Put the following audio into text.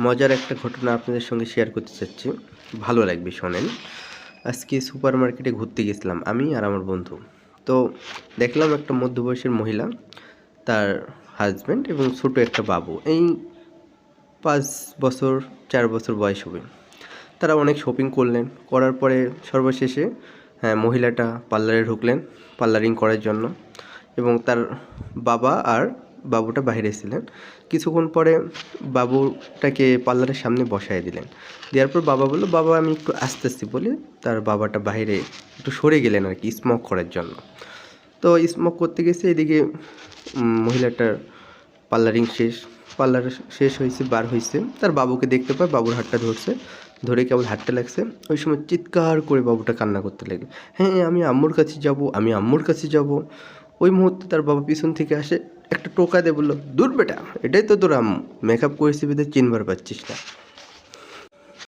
মজার একটা ঘটনা আপনাদের সঙ্গে শেয়ার করতে চাচ্ছি। ভালো লাগবে শোনেন। আজকে সুপার মার্কেটে ঘুরতে গেছিলাম আমি আর আমার বন্ধু। তো দেখলাম একটা মধ্যবয়সের মহিলা, তার হাসব্যান্ড এবং ছোট একটা বাবু। এই ৫ বছর ৪ বছর বয়স হবে। তারা অনেক শপিং করলেন। করার পরে সর্বশেষে মহিলাটা পার্লারে ঢুকলেন পার্লারিং করার জন্য এবং তার বাবা আর বাবুটা বাইরে ছিলেন। কিছুক্ষণ পরে বাবুটাকে পার্লারের সামনে বসায় দিলেন। দেওয়ার পর বাবা বলল, "বাবা আমি একটু আসতেছি" বলে তার বাবাটা বাইরে একটু সরে গেলেন আরকি স্মোক করার জন্য। তো স্মোক করতে গেছে এদিকে মহিলাটার পার্লারিং শেষ। পার্লার শেষ হইছে, বার হইছে। তার বাবুকে দেখতে পায়, বাবুর হাতটা ধরছে। ধরে কেবল হাঁটতে লাগছে। ওই সময় চিৎকার করে বাবুটা কান্না করতে লাগলো। "হ্যাঁ, আমি আম্মুর কাছে যাবো, আমি আম্মুর কাছে যাবো।" ওই মুহূর্তে তার বাবা পিছন থেকে আসে, একটা টোকা দিয়ে বলল, "দূর বেটা, এটাই তো তোর আম্মু। মেকআপ করেছি বিধায় চিনবার পারছিস না।"